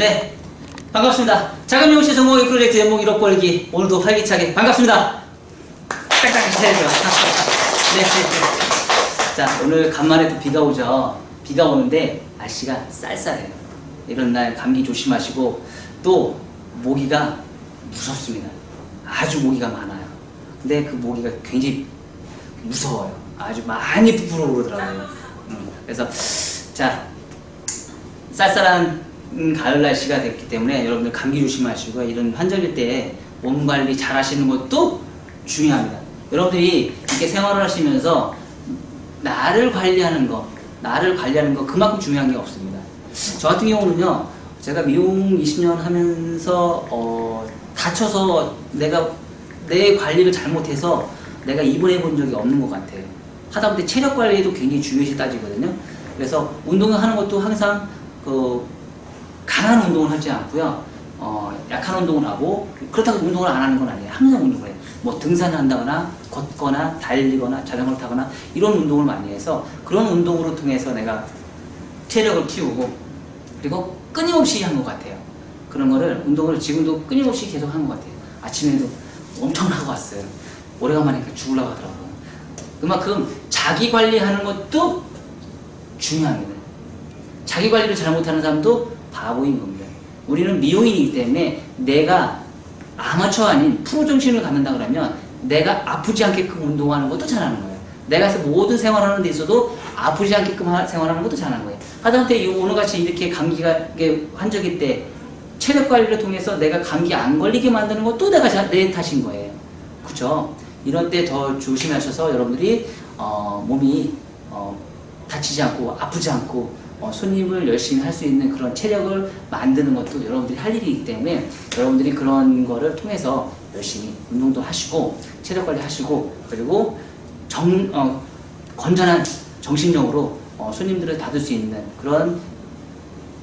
네, 반갑습니다. 작은 용시 성공의 프로젝트 연봉 1억 벌기, 오늘도 활기차게 반갑습니다. 딱딱 해야죠. 네. 자, 오늘 간만에 또 비가 오죠. 비가 오는데 날씨가 쌀쌀해요. 이런 날 감기 조심하시고, 또 모기가 무섭습니다. 아주 모기가 많아요. 근데 그 모기가 굉장히 무서워요. 아주 많이 부풀어 오르더라고요. 그래서 자, 쌀쌀한 가을 날씨가 됐기 때문에 여러분들 감기 조심하시고, 이런 환절기 때 몸 관리 잘 하시는 것도 중요합니다. 여러분들이 이렇게 생활을 하시면서 나를 관리하는 거 그만큼 중요한 게 없습니다. 저 같은 경우는요, 제가 미용 20년 하면서 다쳐서 내가 내 관리를 잘못해서 내가 입원해 본 적이 없는 것 같아요. 하다못해 체력 관리에도 굉장히 중요시 따지거든요. 그래서 운동을 하는 것도 항상 강한 운동을 하지 않고요, 약한 운동을 하고, 그렇다고 운동을 안 하는 건 아니에요. 항상 운동을 해요. 뭐 등산을 한다거나 걷거나 달리거나 자전거를 타거나 이런 운동을 많이 해서, 그런 운동으로 통해서 내가 체력을 키우고, 그리고 끊임없이 한 것 같아요. 그런 거를, 운동을 지금도 끊임없이 계속 한 것 같아요. 아침에도 엄청 하고 왔어요. 오래간만에 죽으려고 하더라고요. 그만큼 자기 관리하는 것도 중요합니다. 자기 관리를 잘못하는 사람도 바보인 겁니다. 우리는 미용인이기 때문에 내가 아마추어 아닌 프로 정신을 갖는다 그러면 내가 아프지 않게끔 운동하는 것도 잘하는 거예요. 내가 모든 생활하는 데 있어도 아프지 않게끔 생활하는 것도 잘하는 거예요. 하다못해 오늘같이 이렇게 감기가 환절기 때 체력 관리를 통해서 내가 감기 안 걸리게 만드는 것도 내 탓인 거예요. 그쵸? 이런 때 더 조심하셔서 여러분들이 몸이 다치지 않고 아프지 않고 손님을 열심히 할 수 있는 그런 체력을 만드는 것도 여러분들이 할 일이기 때문에, 여러분들이 그런 거를 통해서 열심히 운동도 하시고 체력 관리 하시고, 그리고 건전한 정신력으로 손님들을 받을 수 있는 그런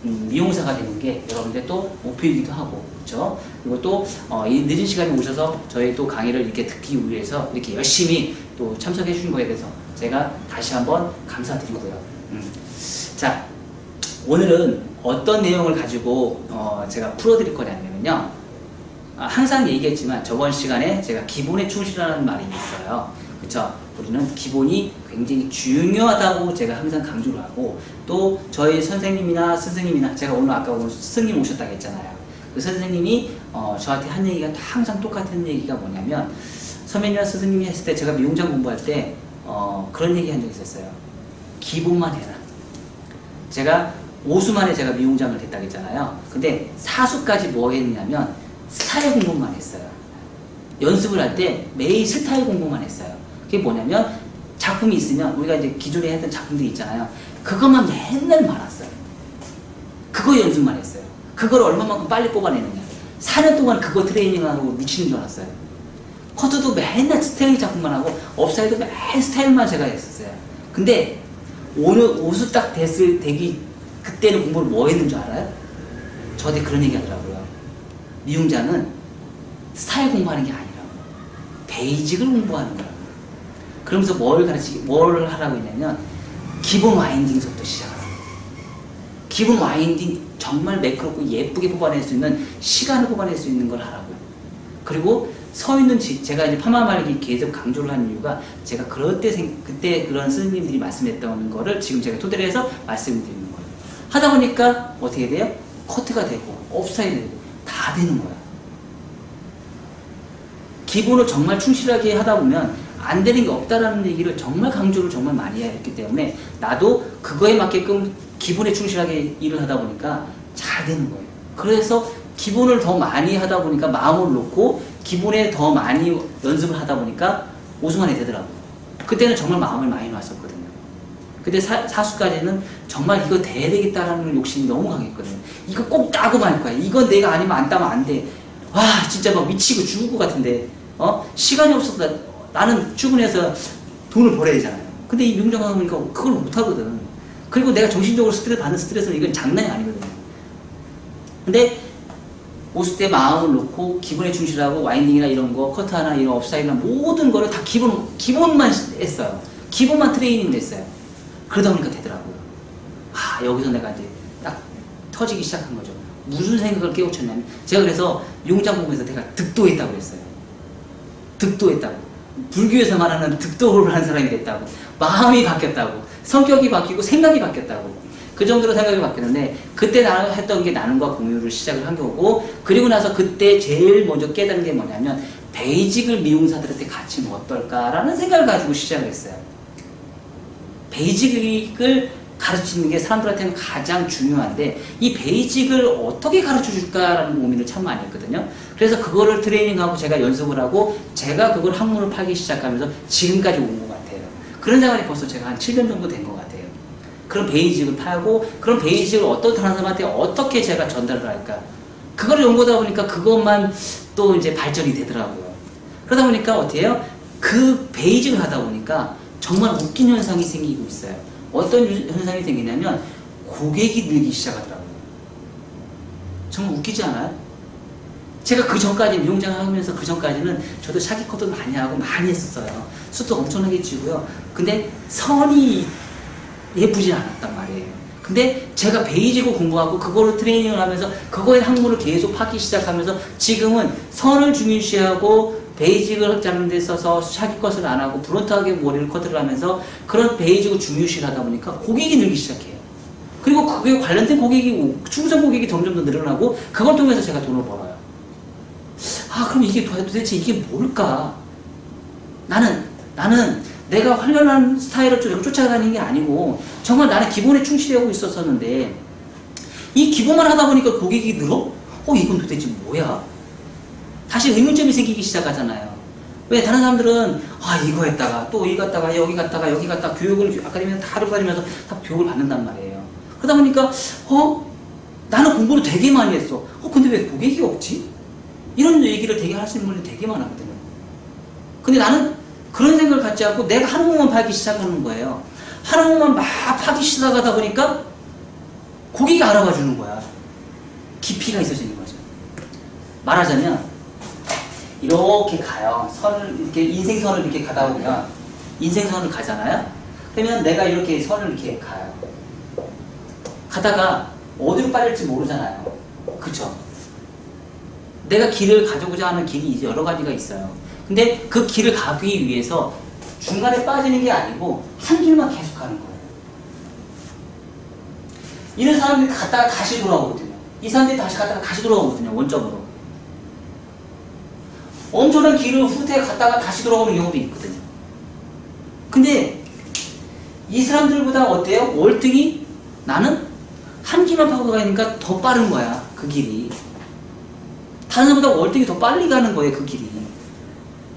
미용사가 되는 게 여러분들의 또 목표이기도 하고, 그렇죠? 그리고 또 이 늦은 시간에 오셔서 저희 또 강의를 이렇게 듣기 위해서 이렇게 열심히 또 참석해 주신 거에 대해서 제가 다시 한번 감사드리고요. 자, 오늘은 어떤 내용을 가지고 제가 풀어드릴 거냐면요, 항상 얘기했지만 저번 시간에 제가 기본에 충실하는 말이 있어요. 그쵸? 우리는 기본이 굉장히 중요하다고 제가 항상 강조를 하고, 또 저희 선생님이나 스승님이나, 제가 오늘 아까 오늘 스승님 오셨다고 했잖아요. 그 선생님이 저한테 한 얘기가 항상 똑같은 얘기가 뭐냐면, 선배님이나 스승님이 했을 때, 제가 미용장 공부할 때 그런 얘기 한 적이 있었어요. 기본만 해라. 제가 5수 만에 제가 미용장을 됐다고 했잖아요. 근데 4수까지 뭐 했냐면 스타일 공부만 했어요. 연습을 할 때 매일 스타일 공부만 했어요. 그게 뭐냐면, 작품이 있으면 우리가 이제 기존에 했던 작품들이 있잖아요. 그것만 맨날 말았어요. 그거 연습만 했어요. 그걸 얼마만큼 빨리 뽑아내느냐. 4년 동안 그거 트레이닝하고 미치는 줄 알았어요. 커트도 맨날 스타일 작품만 하고, 업사이드 맨 스타일만 제가 했었어요. 근데 오늘 5수 딱 그때는 공부를 뭐 했는 줄 알아요? 저한테 그런 얘기 하더라고요. 미용장은 스타일 공부하는 게 아니라고, 베이직을 공부하는 거라고. 그러면서 뭘 하라고 했냐면, 기본 와인딩부터 시작하라고. 기본 와인딩 정말 매끄럽고 예쁘게 뽑아낼 수 있는, 시간을 뽑아낼 수 있는 걸 하라고. 그리고 서 있는 제가 이제 파마 말기 계속 강조를 하는 이유가, 제가 그때 그런 스님들이 말씀했던 거를 지금 제가 토대로 해서 말씀을 드리는 거예요. 하다 보니까 어떻게 돼요? 커트가 되고 업사이드 되고 다 되는 거야. 기본을 정말 충실하게 하다 보면 안 되는 게 없다라는 얘기를 정말 강조를 정말 많이 했기 때문에, 나도 그거에 맞게끔 기본에 충실하게 일을 하다 보니까 잘 되는 거예요. 그래서 기본을 더 많이 하다 보니까, 마음을 놓고 기본에 더 많이 연습을 하다 보니까 5수만에 되더라고요. 그때는 정말 마음을 많이 놨었거든요. 근데 4수까지는 정말 이거 돼야 되겠다라는 욕심이 너무 강했거든요. 이거 꼭 따고 말 거야. 이건 내가 아니면 안 따면 안 돼. 와, 진짜 막 미치고 죽을 것 같은데, 시간이 없어서 나는 출근해서 돈을 벌어야 되잖아요. 근데 이 미용장 가다 보니까 그걸 못 하거든. 그리고 내가 정신적으로 받는 스트레스는 이건 장난이 아니거든요. 근데 5수 때 마음을 놓고 기본에 충실하고, 와인딩이나 이런 거, 커트하나 이런 업사이드나 모든 거를 다 기본만 했어요. 기본만 트레이닝 했어요. 그러다 보니까 되더라고요. 여기서 내가 이제 딱 터지기 시작한 거죠. 무슨 생각을 깨우쳤냐면 제가 그래서 용장 보면서 내가 득도했다고 그랬어요. 득도했다고. 불교에서 말하는 득도를 한 사람이 됐다고. 마음이 바뀌었다고. 성격이 바뀌고 생각이 바뀌었다고. 그 정도로 생각이 바뀌었는데 그때 나는 했던 게 나눔과 공유를 시작을 한 거고 그리고 나서 그때 제일 먼저 깨달은 게 뭐냐면 베이직을 미용사들한테 가르치면 어떨까라는 생각을 가지고 시작을 했어요. 베이직을 가르치는 게 사람들한테는 가장 중요한데 이 베이직을 어떻게 가르쳐 줄까라는 고민을 참 많이 했거든요. 그래서 그거를 트레이닝하고 제가 연습을 하고 제가 그걸 학문을 팔기 시작하면서 지금까지 온 것 같아요. 그런 생활이 벌써 제가 한 7년 정도 된 것 같아요. 그런 베이직을 팔고 그런 베이직을 어떤 사람한테 어떻게 제가 전달을 할까 그걸 연구하다 보니까 그것만 또 이제 발전이 되더라고요. 그러다 보니까 어떻게 해요? 그 베이직을 하다 보니까 정말 웃긴 현상이 생기고 있어요. 어떤 현상이 생기냐면 고객이 늘기 시작하더라고요. 정말 웃기지 않아요? 제가 그 전까지 미용장 하면서 그 전까지는 저도 샤기 커트 많이 하고 많이 했었어요. 숱도 엄청나게 찌고요. 근데 선이 예쁘지 않았단 말이에요. 근데 제가 베이직을 공부하고 그거를 트레이닝을 하면서 그거의 학문을 계속 파기 시작하면서 지금은 선을 중요시하고 베이직을 자르는 데 있어서 샤기 컷을 안 하고 브론트하게 머리를 커트를 하면서 그런 베이직을 중요시 하다 보니까 고객이 늘기 시작해요. 그리고 그게 관련된 고객이 충성 고객이 점점 더 늘어나고 그걸 통해서 제가 돈을 벌어요. 아 그럼 이게 도대체 이게 뭘까? 나는 내가 활려난 스타일을 쫓아다니는 게 아니고 정말 나는 기본에 충실하고 있었었는데 이 기본만 하다 보니까 고객이 늘어? 이건 도대체 뭐야? 다시 의문점이 생기기 시작하잖아요. 왜 다른 사람들은 이거 했다가 또 여기 갔다가 여기 갔다가 교육을 아카데미에서 다 다니면서 다 교육을 받는단 말이에요. 그러다 보니까 나는 공부를 되게 많이 했어. 근데 왜 고객이 없지? 이런 얘기를 되게 할 수 있는 분이 되게 많았거든요. 근데 나는 그런 생각을 갖지 않고 내가 한 학문만 파기 시작하는 거예요. 한 학문만 막 파기 시작하다 보니까 고객이 알아봐 주는 거야. 깊이가 있어지는 거죠. 말하자면 이렇게 가요. 선을 이렇게 인생선을 이렇게 가다 보면 인생선을 가잖아요. 그러면 내가 이렇게 선을 이렇게 가요. 가다가 어디로 빠질지 모르잖아요. 그쵸? 내가 길을 가져오고자 하는 길이 여러 가지가 있어요. 근데 그 길을 가기 위해서 중간에 빠지는 게 아니고 한 길만 계속 가는 거예요. 이런 사람들이 갔다가 다시 돌아오거든요. 이 사람들이 다시 갔다가 다시 돌아오거든요. 원점으로. 엄청난 길을 후퇴 갔다가 다시 돌아오는 경우도 있거든요. 근데 이 사람들보다 어때요? 월등히 나는 한 길만 파고 가니까 더 빠른 거야. 그 길이. 다른 사람보다 월등히 더 빨리 가는 거예요. 그 길이.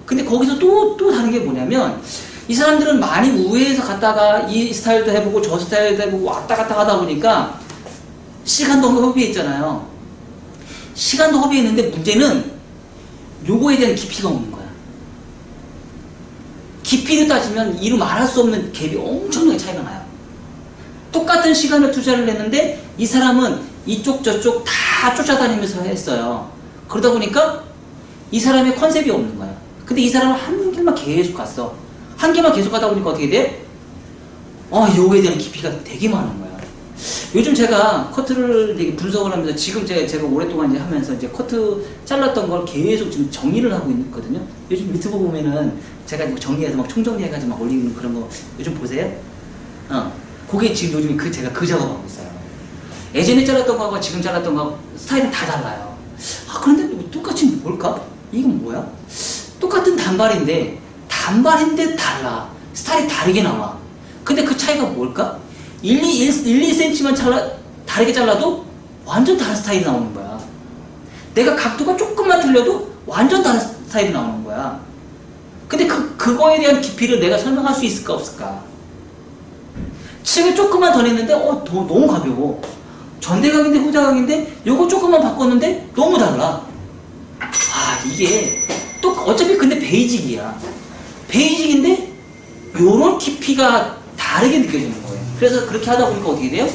근데 거기서 또 다른 게 뭐냐면 이 사람들은 많이 우회해서 갔다가 이 스타일도 해보고 저 스타일도 해보고 왔다 갔다 하다 보니까 시간도 허비했잖아요. 시간도 허비했는데 문제는 요거에 대한 깊이가 없는 거야. 깊이를 따지면 이루 말할 수 없는 갭이 엄청나게 차이가 나요. 똑같은 시간을 투자를 했는데 이 사람은 이쪽 저쪽 다 쫓아다니면서 했어요. 그러다 보니까 이 사람의 컨셉이 없는 거야. 근데 이 사람은 한 길만 계속 갔어. 한 길만 계속 가다 보니까 어떻게 돼? 요거에 대한 깊이가 되게 많은 거야. 요즘 제가 커트를 되게 분석을 하면서 지금 제가 오랫동안 이제 하면서 이제 커트 잘랐던 걸 계속 지금 정리를 하고 있거든요. 요즘 유튜브 보면은 제가 정리해서 막 총정리해가지고 막 올리는 그런 거 요즘 보세요. 그게 지금 요즘 제가 그 작업하고 있어요. 예전에 잘랐던 거하고 지금 잘랐던 거하고 스타일은 다 달라요. 그런데 똑같이 뭘까? 이건 뭐야? 똑같은 단발인데 달라. 스타일이 다르게 나와. 근데 그 차이가 뭘까? 2cm만 다르게 잘라도 완전 다른 스타일이 나오는 거야. 내가 각도가 조금만 틀려도 완전 다른 스타일이 나오는 거야. 근데 그거에 대한 깊이를 내가 설명할 수 있을까 없을까? 층을 조금만 더 냈는데 너무 가벼워. 전대각인데 후대각인데 요거 조금만 바꿨는데 너무 달라. 이게 어차피 근데 베이직이야. 베이직인데 요런 깊이가 다르게 느껴지는 거예요. 그래서 그렇게 하다 보니까 어떻게 돼요?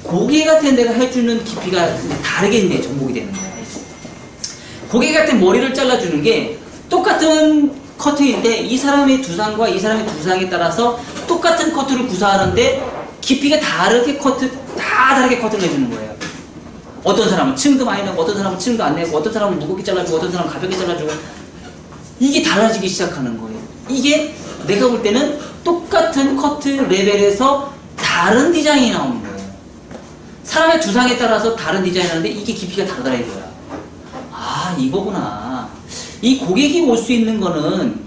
고객한테 내가 해주는 깊이가 다르게 이제 접목이 되는 거예요. 고객한테 머리를 잘라주는 게 똑같은 커트인데 이 사람의 두상과 이 사람의 두상에 따라서 똑같은 커트를 구사하는데 깊이가 다르게 다르게 커트를 해주는 거예요. 어떤 사람은 층도 많이 내고 어떤 사람은 층도 안 내고 어떤 사람은 무겁게 잘라주고 어떤 사람은 가볍게 잘라주고 이게 달라지기 시작하는 거예요. 이게 내가 볼 때는 똑같은 커트 레벨에서 다른 디자인이 나오는 거예요. 사람의 두상에 따라서 다른 디자인이 하는데 이게 깊이가 다르다 이거야. 아 이거구나. 이 고객이 올 수 있는 거는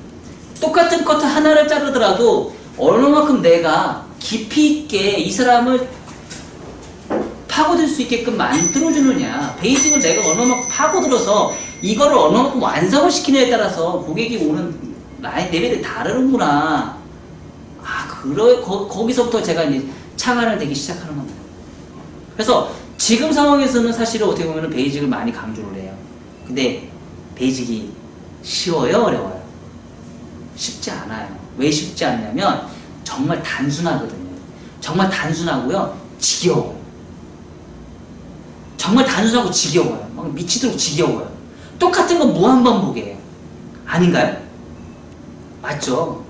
똑같은 커트 하나를 자르더라도 얼마만큼 내가 깊이 있게 이 사람을 파고들 수 있게끔 만들어주느냐, 베이직을 내가 얼마만큼 파고들어서 이거를 얼마만큼 완성을 시키느냐에 따라서 고객이 오는 라인 레벨이 다르는구나. 아, 거기서부터 제가 이제 착안을 되기 시작하는 겁니다. 그래서 지금 상황에서는 사실은 어떻게 보면 베이직을 많이 강조를 해요. 근데 베이직이 쉬워요, 어려워요? 쉽지 않아요. 왜 쉽지 않냐면 정말 단순하거든요. 정말 단순하고요, 지겨워요. 정말 단순하고 지겨워요. 막 미치도록 지겨워요. 똑같은 건 무한반복이에요. 아닌가요? 맞죠?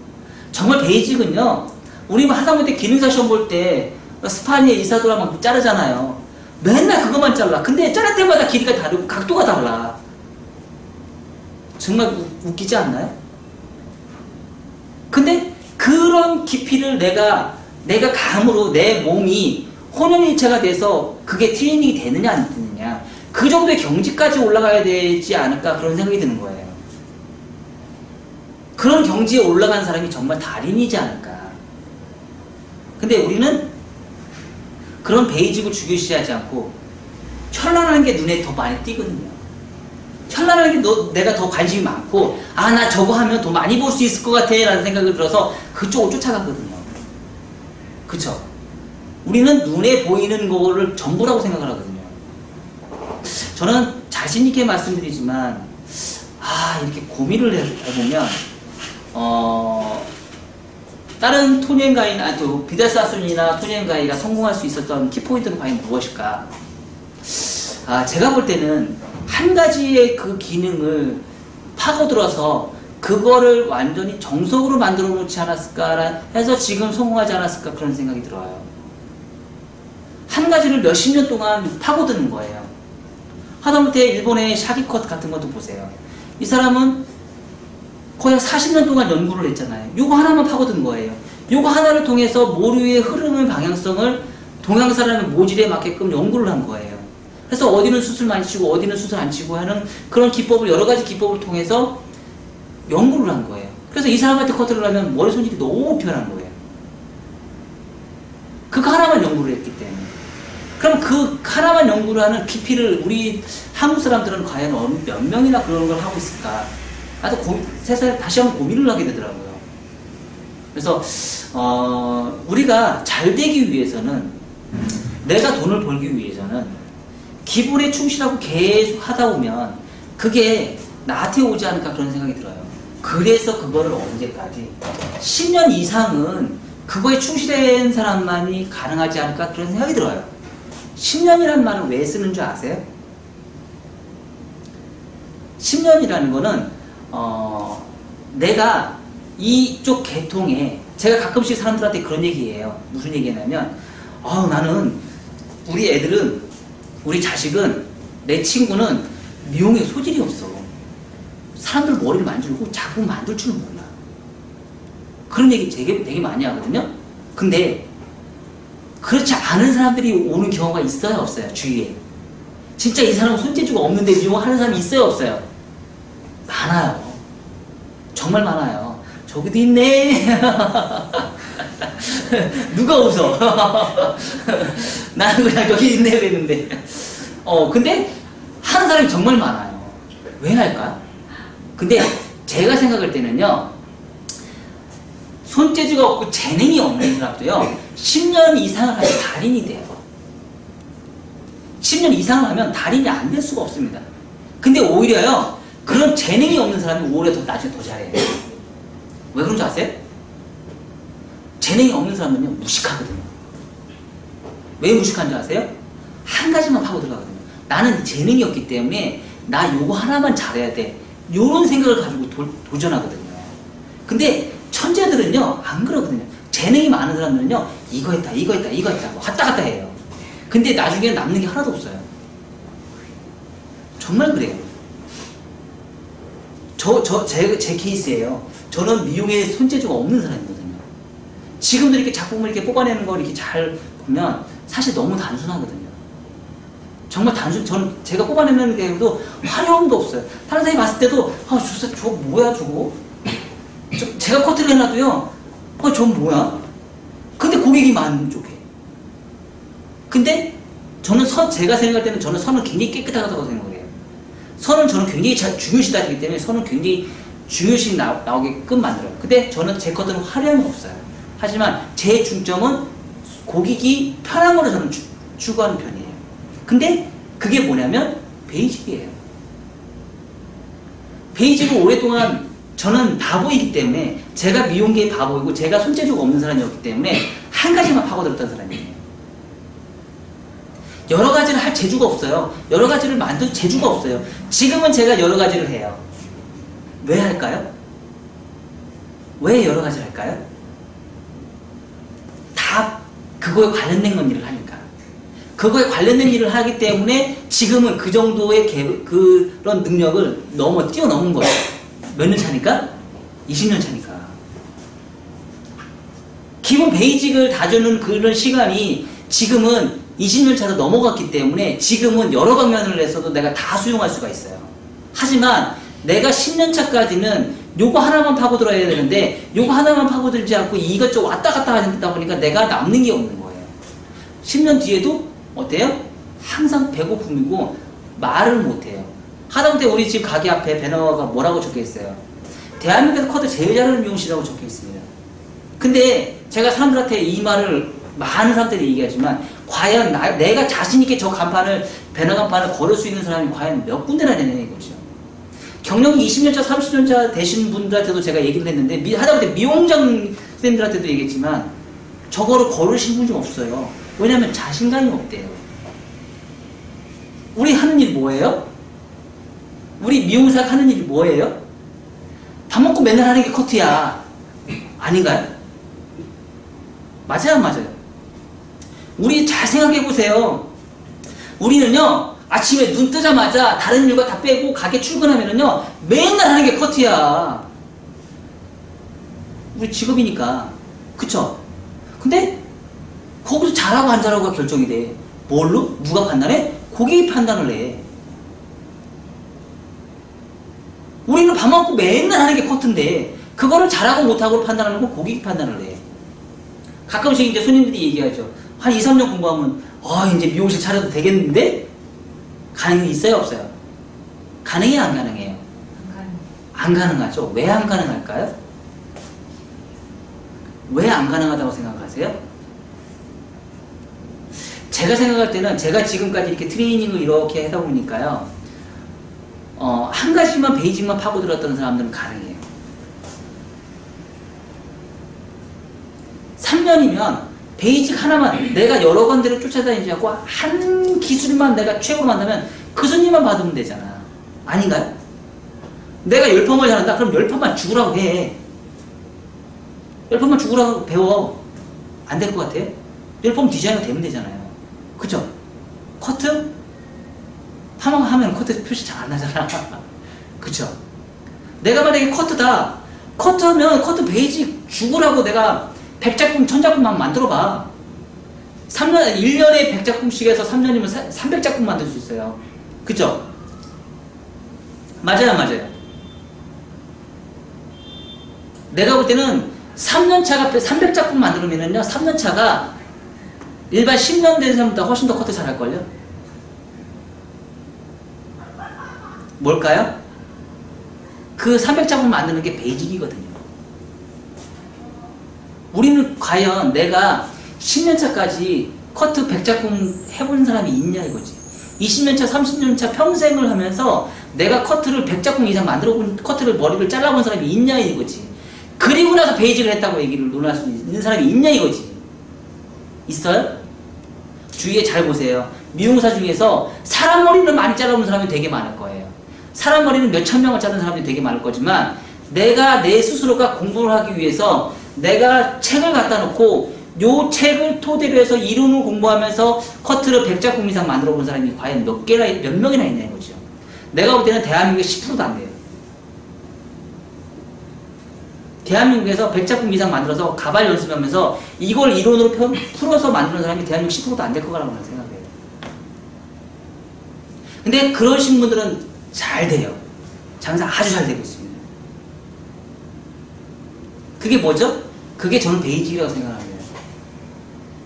정말 베이직은요, 우리 하다못해 기능사 시험 볼 때 스파니에 이사도라 막 자르잖아요. 맨날 그것만 잘라. 근데 자를 때마다 길이가 다르고 각도가 달라. 정말 웃기지 않나요? 근데 그런 깊이를 내가 감으로 내 몸이 혼연일체가 돼서 그게 트레이닝이 되느냐 안 되느냐, 그 정도의 경지까지 올라가야 되지 않을까 그런 생각이 드는 거예요. 그런 경지에 올라간 사람이 정말 달인이지 않을까. 근데 우리는 그런 베이직을 중요시하지 않고 현란한 게 눈에 더 많이 띄거든요. 현란한 게 내가 더 관심이 많고, 아, 나 저거 하면 더 많이 볼 수 있을 것 같아 라는 생각을 들어서 그쪽을 쫓아가거든요. 그쵸? 우리는 눈에 보이는 거를 전부라고 생각을 하거든요. 저는 자신있게 말씀드리지만, 이렇게 고민을 해보면, 다른 토니앤가이나, 또 비달사순이나 토니앤가이가 성공할 수 있었던 키포인트는 과연 무엇일까? 제가 볼 때는 한 가지의 그 기능을 파고들어서 그거를 완전히 정석으로 만들어 놓지 않았을까 해서 지금 성공하지 않았을까 그런 생각이 들어요. 한 가지를 몇십 년 동안 파고드는 거예요. 하다못해 일본의 샤기컷 같은 것도 보세요. 이 사람은 거의 40년 동안 연구를 했잖아요. 요거 하나만 파고든 거예요. 요거 하나를 통해서 모류의 흐름의 방향성을 동양 사람의 모질에 맞게끔 연구를 한 거예요. 그래서 어디는 수술 많이 치고 어디는 수술 안 치고 하는 그런 기법을, 여러 가지 기법을 통해서 연구를 한 거예요. 그래서 이 사람한테 커트를 하면 머리 손질이 너무 편한 거예요. 그거 하나만 연구를 했기 때문에. 그럼 그 하나만 연구를 하는 깊이를 우리 한국 사람들은 과연 몇 명이나 그런 걸 하고 있을까? 세상에 다시 한번 고민을 하게 되더라고요. 그래서 우리가 잘 되기 위해서는, 내가 돈을 벌기 위해서는 기본에 충실하고 계속 하다 보면 그게 나한테 오지 않을까 그런 생각이 들어요. 그래서 그거를 언제까지 10년 이상은 그거에 충실한 사람만이 가능하지 않을까 그런 생각이 들어요. 10년이라는 말을 왜 쓰는 줄 아세요? 10년이라는 거는 내가 이쪽 계통에, 제가 가끔씩 사람들한테 그런 얘기해요. 무슨 얘기냐면, 나는 우리 애들은, 우리 자식은, 내 친구는 미용에 소질이 없어. 사람들 머리를 만지고 자꾸 만들 줄은 몰라. 그런 얘기 되게 많이 하거든요. 근데 그렇지 않은 사람들이 오는 경우가 있어요, 없어요? 주위에. 진짜 이 사람은 손재주가 없는데 미용하는 사람이 있어요, 없어요? 많아요. 정말 많아요. 저기도 있네. 누가 웃어? 나는 그냥 저기 있네 그랬는데. 근데 하는 사람이 정말 많아요. 왜 할까? 근데 제가 생각할 때는요, 손재주가 없고 재능이 없는 사람도요, 10년 이상을 하면 달인이 돼요. 10년 이상을 하면 달인이 안 될 수가 없습니다. 근데 오히려요, 그런 재능이 없는 사람이 오히려 나중에 더 잘해요. 왜 그런 줄 아세요? 재능이 없는 사람은요, 무식하거든요. 왜 무식한 줄 아세요? 한 가지만 파고 들어가거든요. 나는 재능이 없기 때문에 나 요거 하나만 잘해야 돼. 요런 생각을 가지고 도전하거든요. 근데 천재들은요, 안 그러거든요. 재능이 많은 사람들은요, 이거 했다, 이거 했다, 이거 했다, 뭐 왔다 갔다 해요. 근데 나중에 남는 게 하나도 없어요. 정말 그래요. 제 케이스예요. 저는 미용에 손재주가 없는 사람이거든요. 지금도 이렇게 작품을 이렇게 뽑아내는 걸 이렇게 잘 보면 사실 너무 단순하거든요. 정말 저는 제가 뽑아내는 게도 화려함도 없어요. 다른 사람이 봤을 때도, 저거 뭐야, 저거? 제가 커트를 해놔도요, 저건 뭐야? 근데 고객이 만족해. 근데 저는 제가 생각할 때는 저는 선은 굉장히 깨끗하다고 생각을 해요. 선은 저는 굉장히 중요시하기 때문에 선은 굉장히 중요시 나오게끔 만들어요. 근데 저는 제 커트는 화려함이 없어요. 하지만 제 중점은 고객이 편한 거를 저는 추구하는 편이에요. 근데 그게 뭐냐면 베이직이에요. 베이직을 오랫동안 저는 바보이기 때문에 제가 미용계의 바보이고 제가 손재주가 없는 사람이었기 때문에 한 가지만 파고들었던 사람이에요. 여러 가지를 할 재주가 없어요. 여러 가지를 만들 재주가 없어요. 지금은 제가 여러 가지를 해요. 왜 할까요? 왜 여러 가지를 할까요? 다 그거에 관련된 건 일을 하니까. 그거에 관련된 일을 하기 때문에 지금은 그 정도의 그런 능력을 뛰어넘은 거예요. 몇 년 차니까? 20년 차니까. 기본 베이직을 다주는 그런 시간이 지금은 20년 차로 넘어갔기 때문에 지금은 여러 방면을 해서도 내가 다 수용할 수가 있어요. 하지만 내가 10년 차까지는 요거 하나만 파고들어야 되는데 요거 하나만 파고들지 않고 이것저것 왔다 갔다 하다 보니까 내가 남는 게 없는 거예요. 10년 뒤에도 어때요? 항상 배고픔이고 말을 못해요. 하다못해 우리 집 가게 앞에 배너가 뭐라고 적혀있어요? 대한민국에서 커트 제일 잘하는 미용실이라고 적혀있습니다. 근데 제가 사람들한테 이 말을 많은 사람들이 얘기하지만 과연 내가 자신있게 저 간판을, 배너 간판을 걸을 수 있는 사람이 과연 몇 군데나 되느냐 이거죠. 경력이 20년차, 30년차 되신 분들한테도 제가 얘기를 했는데 하다못해 미용장 선생님들한테도 얘기했지만 저거를 걸으신 분이 없어요. 왜냐면 자신감이 없대요. 우리 하는 일 뭐예요? 우리 미용사 하는 일이 뭐예요? 밥 먹고 맨날 하는 게 커트야. 아닌가요? 맞아요, 맞아요. 우리 잘 생각해보세요. 우리는요, 아침에 눈 뜨자마자 다른 일과 다 빼고 가게 출근하면은요, 맨날 하는 게 커트야. 우리 직업이니까. 그쵸? 근데, 거기서 잘하고 안 잘하고가 결정이 돼. 뭘로? 누가 판단해? 고객이 판단을 해. 우리는 밥 먹고 맨날 하는 게 커트인데, 그거를 잘하고 못하고 판단하는 건 고객이 판단을 해. 가끔씩 이제 손님들이 얘기하죠. 한 2, 3년 공부하면, 이제 미용실 차려도 되겠는데? 가능이 있어요, 없어요? 가능해요, 안 가능해요? 안 가능하죠. 왜 안 가능할까요? 왜 안 가능하다고 생각하세요? 제가 생각할 때는 제가 지금까지 이렇게 트레이닝을 이렇게 하다 보니까요, 한 가지만 베이직만 파고들었던 사람들은 가능해요. 3년이면 베이직 하나만 내가 여러 군데를 쫓아다니지 않고 한 기술만 내가 최고로 만들면 그 손님만 받으면 되잖아. 아닌가요? 내가 10번을 잘한다? 그럼 10번만 죽으라고 해. 10번만 죽으라고 배워. 안 될 것 같아요? 10번 디자인이 되면 되잖아요. 그죠? 커트? 하면 커트 표시 잘 안 나잖아. 그쵸? 내가 만약에 커트다. 커트하면 커트 베이직 죽으라고 내가 100작품, 1000작품만 만들어봐. 1년에 100작품씩 해서 3년이면 300작품 만들 수 있어요. 그쵸? 맞아요, 맞아요. 내가 볼 때는 3년차가 300작품 만들면요, 3년차가 일반 10년 된 사람보다 훨씬 더 커트 잘할걸요? 뭘까요? 그 300작품 만드는 게 베이직이거든요. 우리는 과연 내가 10년차까지 커트 100작품 해본 사람이 있냐 이거지. 20년차, 30년차 평생을 하면서 내가 커트를 100작품 이상 만들어본, 커트를 머리를 잘라본 사람이 있냐 이거지. 그리고 나서 베이직을 했다고 얘기를 논할 수 있는 사람이 있냐 이거지. 있어요? 주위에 잘 보세요. 미용사 중에서 사람 머리를 많이 잘라본 사람이 되게 많을 거예요. 사람 머리는 몇천 명을 자른 사람이 되게 많을 거지만 내가 내 스스로가 공부를 하기 위해서 내가 책을 갖다 놓고 요 책을 토대로 해서 이론을 공부하면서 커트를 100작품 이상 만들어 본 사람이 과연 몇 명이나 있냐 이거죠. 내가 볼 때는 대한민국에 10%도 안 돼요. 대한민국에서 100작품 이상 만들어서 가발 연습하면서 이걸 이론으로 풀어서 만드는 사람이 대한민국 10%도 안 될 거라고 생각해요. 근데 그러신 분들은 잘 돼요. 장사 아주 잘 되고 있습니다. 그게 뭐죠? 그게 저는 베이직이라고 생각합니다.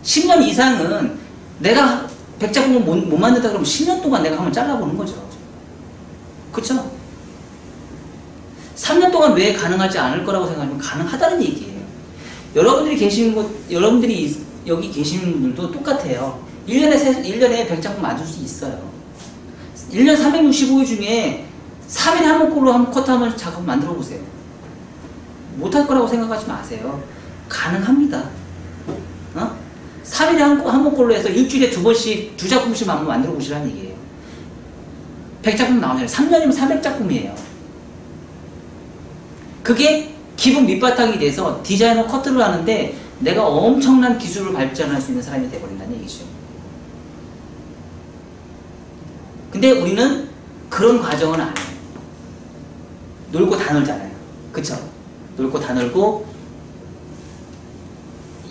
10년 이상은 내가 100작품을 못 만든다 그러면 10년 동안 내가 한번 잘라보는 거죠. 그쵸? 3년 동안 왜 가능하지 않을 거라고 생각하면 가능하다는 얘기예요. 여러분들이 계시는 여러분들이 여기 계시는 분들도 똑같아요. 1년에 100작품 만들 수 있어요. 1년 365일 중에 3일에 한 번꼴로 한 컷 한번 작업 만들어 보세요. 못할 거라고 생각하지 마세요. 가능합니다. 3일에 한 번꼴로 해서 일주일에 2번씩 2작품씩 한번 만들어 보시라는 얘기예요. 100작품 나오잖아요. 3년이면 300작품이에요. 그게 기본 밑바탕이 돼서 디자이너 커트를 하는데 내가 엄청난 기술을 발전할 수 있는 사람이 되어버린다는 얘기죠. 근데 우리는 그런 과정은 안 해요. 놀고 다 놀잖아요. 그쵸? 놀고 다 놀고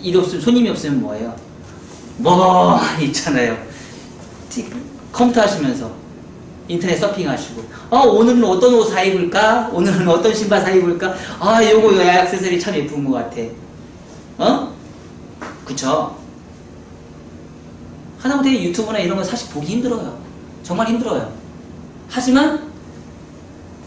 일 없으면, 손님이 없으면 뭐예요? 멍하니 있잖아요. 컴퓨터 하시면서 인터넷 서핑하시고 오늘은 어떤 옷 사 입을까? 오늘은 어떤 신발 사 입을까? 요거 액세서리 참 예쁜 것 같아. 그쵸? 하다못해 유튜브나 이런 거 사실 보기 힘들어요. 정말 힘들어요. 하지만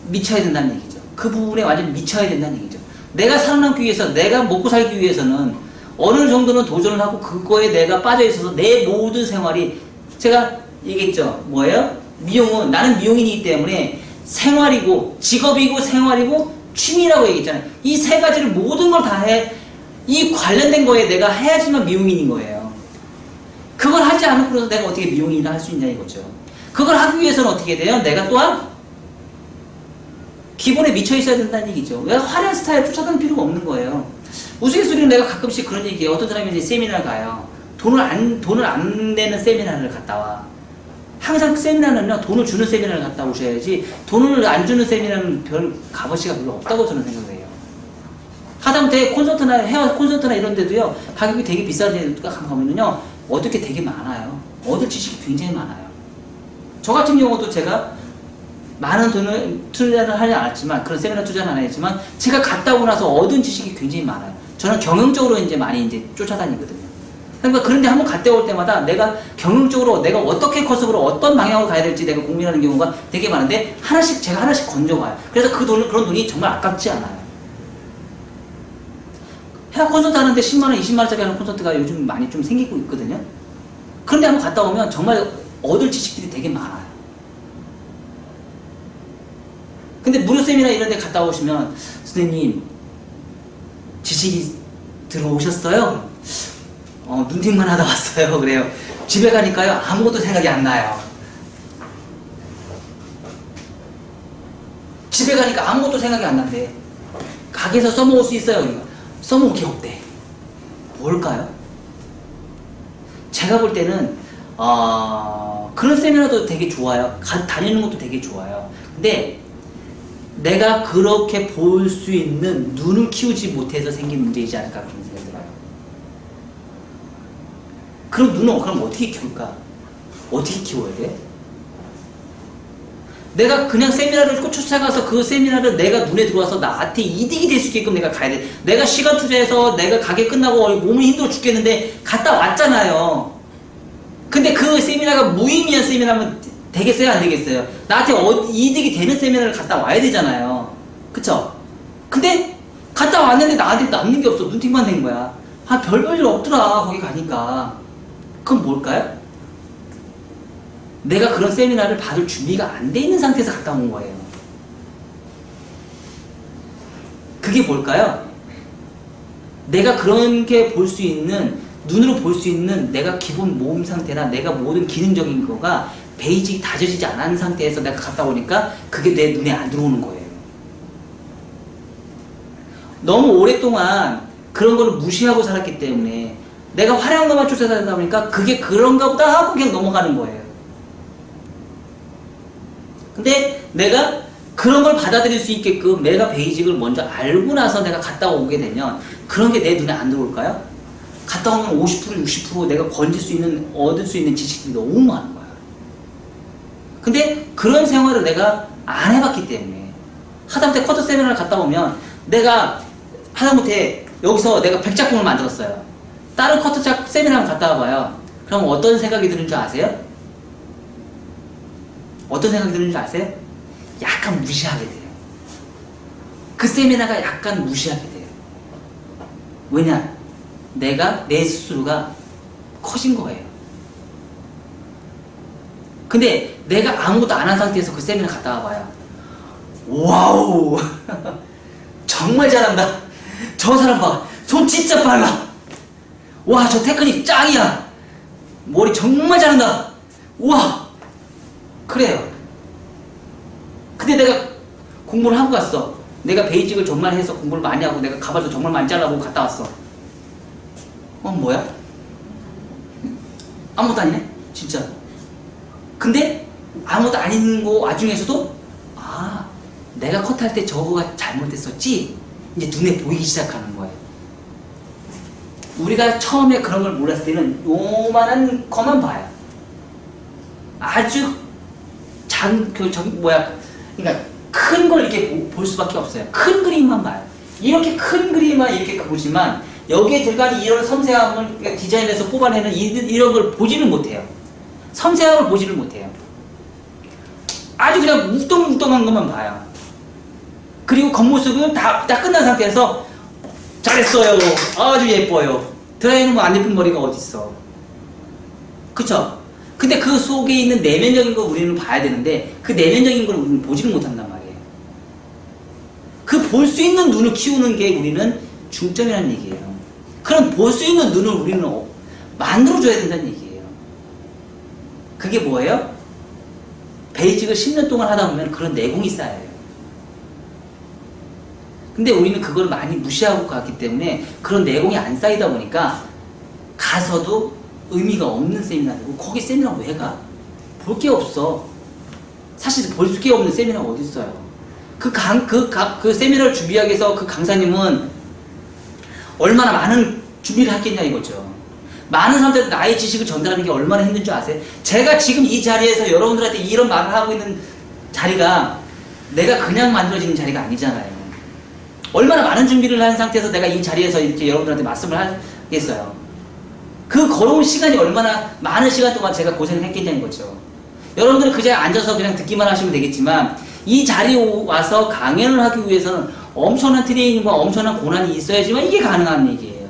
미쳐야 된다는 얘기죠. 그 부분에 완전히 미쳐야 된다는 얘기죠. 내가 살아남기 위해서, 내가 먹고 살기 위해서는 어느 정도는 도전을 하고 그거에 내가 빠져있어서 내 모든 생활이, 제가 얘기했죠. 뭐예요? 미용은, 나는 미용인이기 때문에 생활이고 직업이고 생활이고 취미라고 얘기했잖아요. 이 세 가지를 모든 걸 다 해. 이 관련된 거에 내가 해야지만 미용인인 거예요. 그걸 하지 않고서 내가 어떻게 미용인을 할 수 있냐 이거죠. 그걸 하기 위해서는 어떻게 돼요? 내가 또한 기본에 미쳐 있어야 된다는 얘기죠. 왜 화려한 스타일 쫓아다닐 필요가 없는 거예요. 우스갯소리는 내가 가끔씩 그런 얘기해요. 어떤 사람이 이제 세미나를 가요. 돈을 안 내는 세미나를 갔다 와. 항상 세미나는요, 돈을 주는 세미나를 갔다 오셔야지, 돈을 안 주는 세미나는 별 값어치가 별로 없다고 저는 생각해요. 하다못해 콘서트나 헤어 콘서트나 이런 데도요, 가격이 되게 비싼 데 가면은요, 얻을 게 되게 많아요. 얻을 지식이 굉장히 많아요. 저 같은 경우도 제가 많은 돈을 투자를 하지 않았지만, 그런 세미나 투자는 안 했지만, 제가 갔다 오고 나서 얻은 지식이 굉장히 많아요. 저는 경영적으로 이제 많이 이제 쫓아다니거든요. 그러니까 그런데 한번 갔다 올 때마다 내가 경영적으로 내가 어떻게 커서로 어떤 방향으로 가야 될지 내가 고민하는 경우가 되게 많은데, 제가 하나씩 건져가요. 그래서 그런 돈이 정말 아깝지 않아요. 헤어 콘서트 하는데 10만원, 20만원짜리 하는 콘서트가 요즘 많이 좀 생기고 있거든요. 그런데 한번 갔다 오면 정말 얻을 지식들이 되게 많아요. 근데 무료 세미나 이런 데 갔다 오시면, 선생님, 지식이 들어오셨어요? 눈팅만 하다 왔어요. 그래요. 집에 가니까요, 아무것도 생각이 안 나요. 집에 가니까 아무것도 생각이 안 난대. 가게에서 써먹을 수 있어요. 그러니까 써먹을 게 없대. 뭘까요? 제가 볼 때는 그런 세미나도 되게 좋아요. 다니는 것도 되게 좋아요. 근데 내가 그렇게 볼 수 있는 눈을 키우지 못해서 생긴 문제이지 않을까 그런 생각이 들어요. 그럼 눈을 그럼 어떻게 키울까? 어떻게 키워야 돼? 내가 그냥 세미나를 쫓아가서 그 세미나를 내가 눈에 들어와서 나한테 이득이 될 수 있게끔 내가 가야 돼. 내가 시간 투자해서 내가 가게 끝나고 몸이 힘들어 죽겠는데 갔다 왔잖아요. 근데 그 세미나가 무의미한 세미나면 되겠어요? 안 되겠어요? 나한테 이득이 되는 세미나를 갔다 와야 되잖아요. 그쵸? 근데 갔다 왔는데 나한테 남는 게 없어. 눈팅만 된 거야. 별 볼 일 없더라. 거기 가니까. 그건 뭘까요? 내가 그런 세미나를 받을 준비가 안 돼 있는 상태에서 갔다 온 거예요. 그게 뭘까요? 내가 그런 게 볼 수 있는, 눈으로 볼 수 있는 내가 기본 몸 상태나 내가 모든 기능적인 거가 베이직이 다져지지 않은 상태에서 내가 갔다 오니까 그게 내 눈에 안 들어오는 거예요. 너무 오랫동안 그런 거를 무시하고 살았기 때문에 내가 화려한 것만 쫓아다니다 보니까 그게 그런가 보다 하고 그냥 넘어가는 거예요. 근데 내가 그런 걸 받아들일 수 있게끔 내가 베이직을 먼저 알고 나서 내가 갔다 오게 되면 그런 게 내 눈에 안 들어올까요? 갔다 오면 50% 60% 내가 건질 수 있는, 얻을 수 있는 지식들이 너무 많은 거야. 근데 그런 생활을 내가 안 해봤기 때문에 하다못해 커터 세미나를 갔다 오면 내가 하다못해 여기서 내가 100작품을 만들었어요. 다른 커터 세미나를 갔다 와봐요. 그럼 어떤 생각이 드는 줄 아세요? 어떤 생각이 드는 줄 아세요? 약간 무시하게 돼요. 그 세미나가 약간 무시하게 돼요. 왜냐? 내 스스로가 커진 거예요. 근데 내가 아무것도 안 한 상태에서 그 세미나 갔다 와봐요. 와우! 정말 잘한다. 저 사람 봐. 손 진짜 빨라. 와, 저 테크닉 짱이야. 머리 정말 잘한다. 우와! 그래요. 근데 내가 공부를 하고 갔어. 내가 베이직을 정말 해서 공부를 많이 하고 내가 가발도 정말 많이 잘라보고 갔다 왔어. 뭐야? 아무것도 아니네? 진짜. 근데 아무것도 아닌 거 와중에서도 내가 컷할 때 저거가 잘못됐었지? 이제 눈에 보이기 시작하는 거예요. 우리가 처음에 그런 걸 몰랐을 때는 요만한 것만 봐요. 아주 그러니까 큰 걸 이렇게 볼 수밖에 없어요. 큰 그림만 봐요. 이렇게 큰 그림만 이렇게 보지만 여기에 들어간 이런 섬세함을 그러니까 디자인에서 뽑아내는 이런 걸 보지는 못해요. 섬세함을 보지를 못해요. 아주 그냥 묵덩묵덩한 것만 봐요. 그리고 겉모습은 다 끝난 상태에서 잘했어요. 아주 예뻐요. 드라이는 뭐 안 예쁜 머리가 어딨어. 그쵸? 근데 그 속에 있는 내면적인 걸 우리는 봐야 되는데 그 내면적인 걸 우리는 보지를 못한단 말이에요. 그 볼 수 있는 눈을 키우는 게 우리는 중점이라는 얘기예요. 그럼 볼 수 있는 눈을 우리는 만들어줘야 된다는 얘기예요. 그게 뭐예요? 베이직을 10년 동안 하다 보면 그런 내공이 쌓여요. 근데 우리는 그걸 많이 무시하고 갔기 때문에 그런 내공이 안 쌓이다 보니까 가서도 의미가 없는 세미나고 거기 세미나 왜 가? 볼 게 없어. 사실 볼 게 없는 세미나가 어디 있어요? 그 세미나를 준비하기 위해서 그 강사님은 얼마나 많은 준비를 했겠냐 이거죠. 많은 사람들한테 나의 지식을 전달하는 게 얼마나 힘든 줄 아세요? 제가 지금 이 자리에서 여러분들한테 이런 말을 하고 있는 자리가 내가 그냥 만들어지는 자리가 아니잖아요. 얼마나 많은 준비를 한 상태에서 내가 이 자리에서 이렇게 여러분들한테 말씀을 하겠어요. 그 걸어온 시간이 얼마나 많은 시간 동안 제가 고생을 했겠냐는 거죠. 여러분들은 그 자리에 앉아서 그냥 듣기만 하시면 되겠지만 이 자리에 와서 강연을 하기 위해서는 엄청난 트레이닝과 엄청난 고난이 있어야지만 이게 가능한 얘기예요.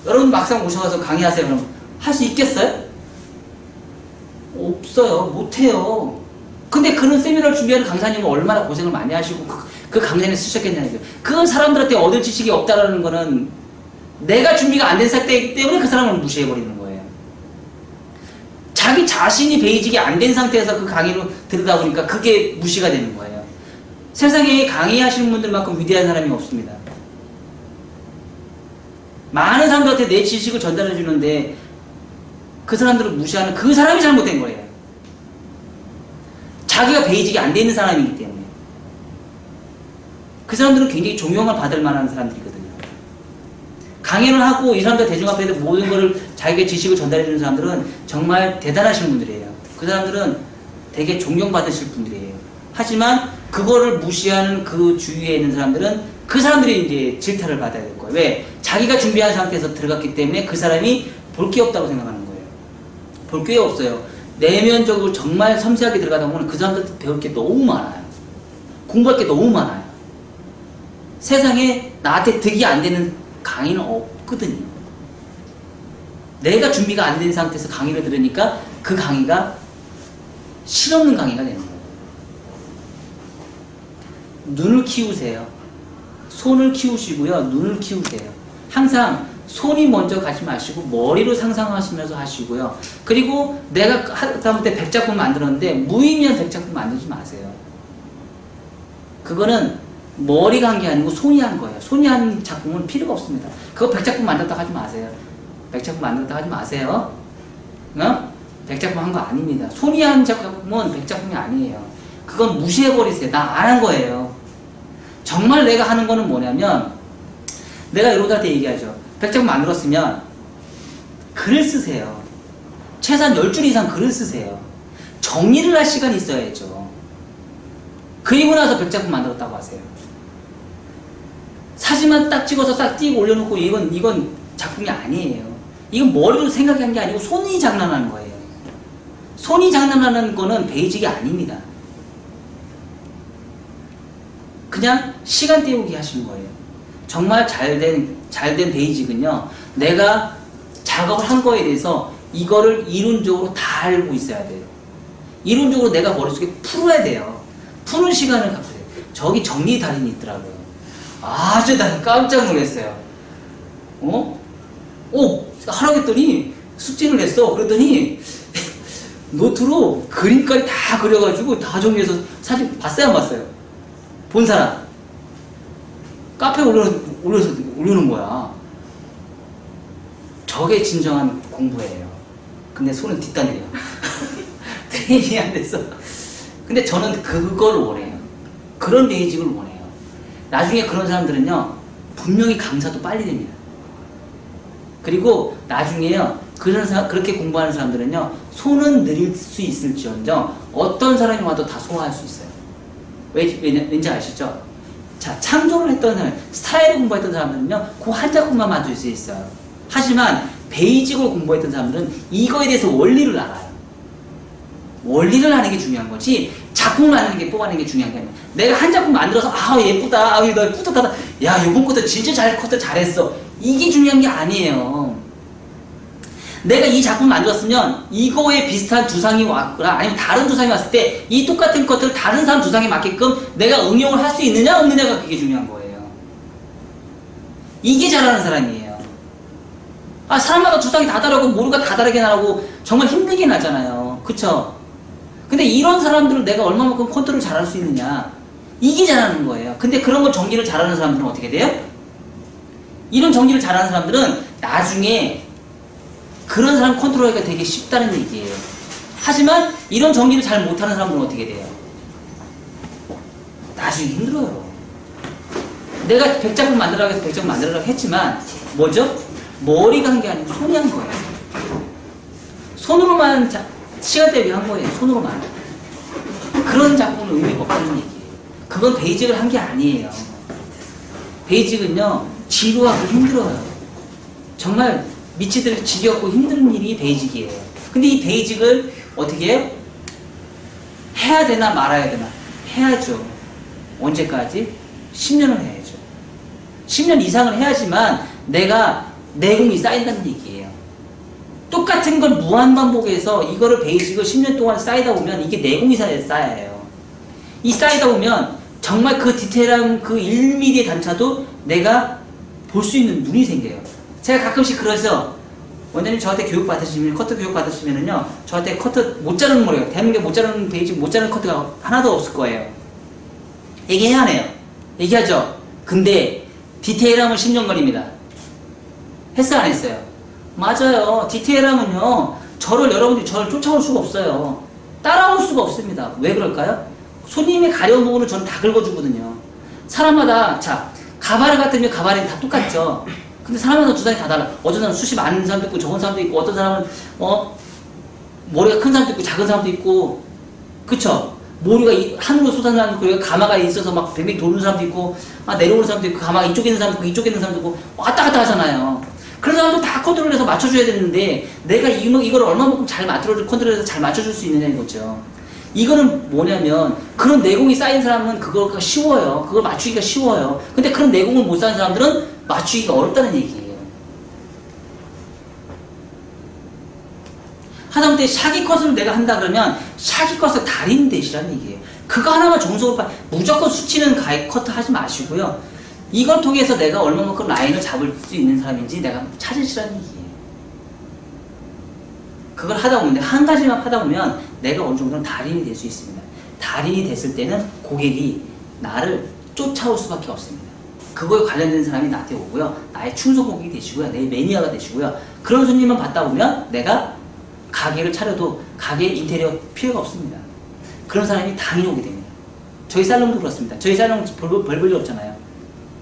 여러분 막상 오셔서 강의하세요. 그럼 할 수 있겠어요? 없어요. 못해요. 근데 그런 세미나를 준비하는 강사님은 얼마나 고생을 많이 하시고 그 강연에 쓰셨겠냐는 거예요. 그 사람들한테 얻을 지식이 없다라는 거는 내가 준비가 안 된 상태이기 때문에 그 사람을 무시해버리는 거예요. 자기 자신이 베이직이 안 된 상태에서 그 강의를 들으다 보니까 그게 무시가 되는 거예요. 세상에 강의하시는 분들만큼 위대한 사람이 없습니다. 많은 사람들한테 내 지식을 전달해 주는데 그 사람들을 무시하는 그 사람이 잘못된 거예요. 자기가 베이직이 안 돼 있는 사람이기 때문에. 그 사람들은 굉장히 존경을 받을 만한 사람들이거든요. 강연을 하고 이 사람들 대중 앞에 모든 거를 자기의 지식을 전달해 주는 사람들은 정말 대단하신 분들이에요. 그 사람들은 되게 존경받으실 분들이에요. 하지만 그거를 무시하는 그 주위에 있는 사람들은 그 사람들이 이제 질타를 받아야 될 거예요. 왜? 자기가 준비한 상태에서 들어갔기 때문에 그 사람이 볼 게 없다고 생각하는 거예요. 볼 게 없어요. 내면적으로 정말 섬세하게 들어가다 보면 그 사람들한테 배울 게 너무 많아요. 공부할 게 너무 많아요. 세상에 나한테 득이 안 되는 강의는 없거든요. 내가 준비가 안 된 상태에서 강의를 들으니까 그 강의가 실없는 강의가 되는 거예요. 눈을 키우세요. 손을 키우시고요. 눈을 키우세요. 항상 손이 먼저 가지 마시고 머리로 상상하시면서 하시고요. 그리고 내가 하다못해 100작품 만들었는데 무의미한 100작품 만들지 마세요. 그거는 머리가 한 게 아니고 손이 한 거예요. 손이 한 작품은 필요가 없습니다. 그거 100작품 만들었다 하지 마세요. 100작품 만들었다 하지 마세요. 어? 100작품 한 거 아닙니다. 손이 한 작품은 100작품이 아니에요. 그건 무시해버리세요. 나 안 한 거예요. 정말 내가 하는 거는 뭐냐면, 내가 여러분들한테 얘기하죠. 100작품 만들었으면 글을 쓰세요. 최소한 10줄 이상 글을 쓰세요. 정리를 할 시간이 있어야죠. 그리고 나서 100작품 만들었다고 하세요. 사진만 딱 찍어서 싹 띄고 올려놓고 이건 작품이 아니에요. 이건 머리로 생각한 게 아니고 손이 장난하는 거예요. 손이 장난하는 거는 베이직이 아닙니다. 그냥 시간 때우기 하시는 거예요. 정말 잘된 베이직은요, 내가 작업을 한 거에 대해서 이거를 이론적으로 다 알고 있어야 돼요. 이론적으로 내가 머릿속에 풀어야 돼요. 푸는 시간을 갖고 돼요. 저기 정리 달인이 있더라고요. 아주 난 깜짝 놀랐어요. 하라고 했더니 숙제를 냈어. 그랬더니 노트로 그림까지 다 그려가지고 다 정리해서 사진 봤어요, 안 봤어요? 본 사람. 카페에 올려놓은 거야. 저게 진정한 공부예요. 근데 손은 뒷단이에요. 트레이닝이 안 됐어. 근데 저는 그걸 원해요. 그런 베이직을 원해요. 나중에 그런 사람들은요, 분명히 강사도 빨리 됩니다. 그리고 나중에요, 그렇게 공부하는 사람들은요, 손은 느릴 수 있을지언정 어떤 사람이 와도 다 소화할 수 있어요. 왠지 아시죠? 자, 창조를 했던 사람, 스타일을 공부했던 사람들은요, 그 한 작품만 만들 수 있어요. 하지만 베이직으로 공부했던 사람들은 이거에 대해서 원리를 알아요. 원리를 아는 게 중요한 거지, 작품을 아는 게 뽑아내는 게 중요한 게 아니야. 내가 한 작품 만들어서 예쁘다, 나 뿌듯하다, 야 이번 것도 진짜 컷도 잘했어, 이게 중요한 게 아니에요. 내가 이 작품 만들었으면 이거에 비슷한 두상이 왔거나 아니면 다른 두상이 왔을 때 이 똑같은 것들을 다른 사람 두상에 맞게끔 내가 응용을 할 수 있느냐 없느냐가 그게 중요한 거예요. 이게 잘하는 사람이에요. 사람마다 두상이 다 다르고 모루가 다 다르게 나라고 정말 힘들게 나잖아요. 그쵸? 근데 이런 사람들을 내가 얼마만큼 컨트롤 잘할 수 있느냐, 이게 잘하는 거예요. 근데 그런 걸 정리를 잘하는 사람들은 어떻게 돼요? 이런 정리를 잘하는 사람들은 나중에 그런 사람 컨트롤하기가 되게 쉽다는 얘기예요. 하지만 이런 정리를 잘 못하는 사람들은 어떻게 돼요? 나중에 힘들어요. 내가 100작품 만들라고 해서 100작품 만들라고 했지만 뭐죠? 머리가 한 게 아니고 손이 한 거예요. 손으로만 시간 때우기 한 거예요. 손으로만. 그런 작품은 의미가 없다는 얘기예요. 그건 베이직을 한 게 아니에요. 베이직은요, 지루하고 힘들어요. 정말 미치도록 지겹고 힘든 일이 베이직이에요. 근데 이 베이직을 어떻게 해요? 해야 되나 말아야 되나? 해야죠. 언제까지? 10년을 해야죠. 10년 이상을 해야지만 내가 내공이 쌓인다는 얘기예요. 똑같은 걸 무한반복해서 이거를 베이직을 10년 동안 쌓이다 보면 이게 내공이 쌓여요. 이 쌓이다 보면 정말 그 디테일한 그 1mm의 단차도 내가 볼 수 있는 눈이 생겨요. 제가 가끔씩 그러죠. 원장님 저한테 교육 받으시면, 커트 교육 받으시면은요, 저한테 커트 못 자르는 머리가, 대한민국에 못 자르는 베이직, 못 자르는 커트가 하나도 없을 거예요. 얘기해야 하네요. 얘기하죠. 근데 디테일함은 10년 걸립니다. 했어요, 안 했어요? 맞아요. 디테일함은요, 여러분들이 저를 쫓아올 수가 없어요. 따라올 수가 없습니다. 왜 그럴까요? 손님이 가려운 부분을 저는 다 긁어주거든요. 사람마다, 자, 가발을 같으면 가발이 다 똑같죠. 근데 사람마다 두상이 다 달라. 어떤 사람은 숱이 많은 사람도 있고 적은 사람도 있고, 어떤 사람은 머리가 큰 사람도 있고 작은 사람도 있고, 그쵸? 머리가 하늘로 솟아나는 사람도 있고, 가마가 있어서 막 뱅뱅 도는 사람도 있고, 내려오는 사람도 있고, 가마가 이쪽에 있는 사람도 있고, 이쪽에 있는 사람도 있고, 왔다 갔다 하잖아요. 그런 사람도 다 컨트롤해서 맞춰줘야 되는데, 내가 이걸 얼마만큼 잘 컨트롤해서 잘 맞춰줄 수 있느냐 이거죠. 이거는 뭐냐면, 그런 내공이 쌓인 사람은 그거가 쉬워요. 그걸 맞추기가 쉬워요. 근데 그런 내공을 못 쌓은 사람들은 맞추기가 어렵다는 얘기예요. 하다못해 샤기컷을 내가 한다 그러면 샤기컷을 달인 대시라는 얘기예요. 그거 하나만 정석으로 무조건 수치는 커트 하지 마시고요. 이걸 통해서 내가 얼마만큼 라인을 잡을 수 있는 사람인지 내가 찾으시라는 얘기예요. 그걸 하다 보면, 한 가지만 하다 보면 내가 어느 정도는 달인이 될 수 있습니다. 달인이 됐을 때는 고객이 나를 쫓아올 수밖에 없습니다. 그거에 관련된 사람이 나한테 오고요. 나의 충성 고객이 되시고요. 내 매니아가 되시고요. 그런 손님만 받다 보면 내가 가게를 차려도 가게 인테리어 필요가 없습니다. 그런 사람이 당연히 오게 됩니다. 저희 살롱도 그렇습니다. 저희 살롱 별 볼 일 없잖아요.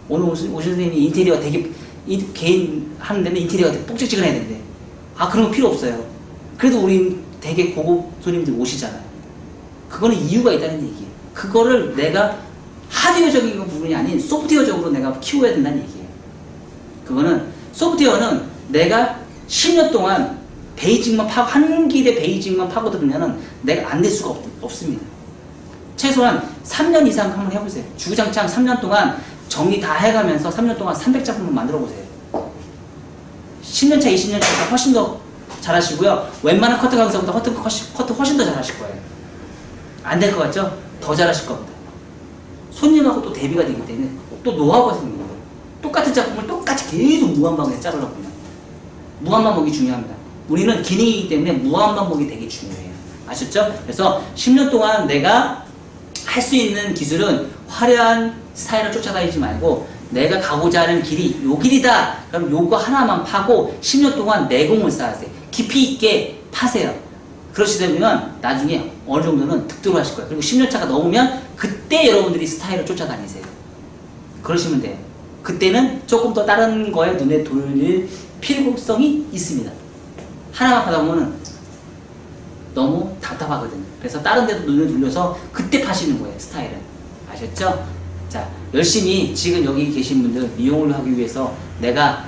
오늘 오신 선생님이 인테리어 되게 개인 하는 데는 인테리어가 되게 뽁찍찍해야 되는데 그런 거 필요 없어요. 그래도 우린 되게 고급 손님들 오시잖아요. 그거는 이유가 있다는 얘기예요. 그거를 내가 하드웨어적인 부분이 아닌 소프트웨어적으로 내가 키워야 된다는 얘기예요. 그거는 소프트웨어는 내가 10년 동안 베이직만 파고 한 길에 베이직만 파고들면은 내가 안 될 수가 없습니다. 최소한 3년 이상 한번 해보세요. 주구장창 3년 동안 정리 다 해가면서 3년 동안 300작품을 만들어 보세요. 10년차, 20년차보다 훨씬 더 잘하시고요. 웬만한 커트 강사보다 커트 훨씬 더 잘하실 거예요. 안 될 것 같죠? 더 잘하실 겁니다. 손님하고 또 대비가 되기 때문에 또 노하우가 생깁니다. 똑같은 작품을 똑같이 계속 무한반복에 자르라고요. 무한반복이 중요합니다. 우리는 기능이기 때문에 무한반복이 되게 중요해요. 아셨죠? 그래서 10년 동안 내가 할 수 있는 기술은 화려한 스타일을 쫓아다니지 말고 내가 가고자 하는 길이 요 길이다. 그럼 요거 하나만 파고 10년 동안 내공을 쌓으세요. 깊이 있게 파세요. 그러시다 보면 나중에 어느 정도는 득도를 하실 거예요. 그리고 10년차가 넘으면 그때 여러분들이 스타일을 쫓아다니세요. 그러시면 돼요. 그때는 조금 더 다른 거에 눈에 돌릴 필요성이 있습니다. 하나만 파다 보면 너무 답답하거든요. 그래서 다른 데도 눈을 돌려서 그때 파시는 거예요. 스타일은. 아셨죠? 자, 열심히 지금 여기 계신 분들 미용을 하기 위해서 내가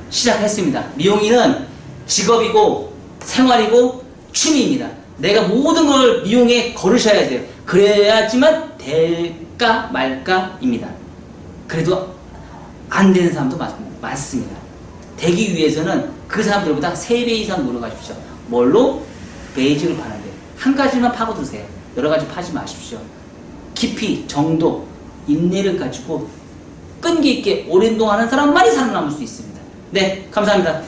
시작했습니다. 미용인은 직업이고 생활이고 취미입니다. 내가 모든 걸 미용에 걸으셔야 돼요. 그래야지만 될까 말까입니다. 그래도 안 되는 사람도 많습니다. 되기 위해서는 그 사람들보다 3배 이상 노력하십시오. 뭘로? 베이직을 파는데 한 가지만 파고드세요. 여러 가지 파지 마십시오. 깊이, 정도, 인내를 가지고 끈기 있게 오랜 동안 하는 사람만이 살아남을 수 있습니다. 네, 감사합니다.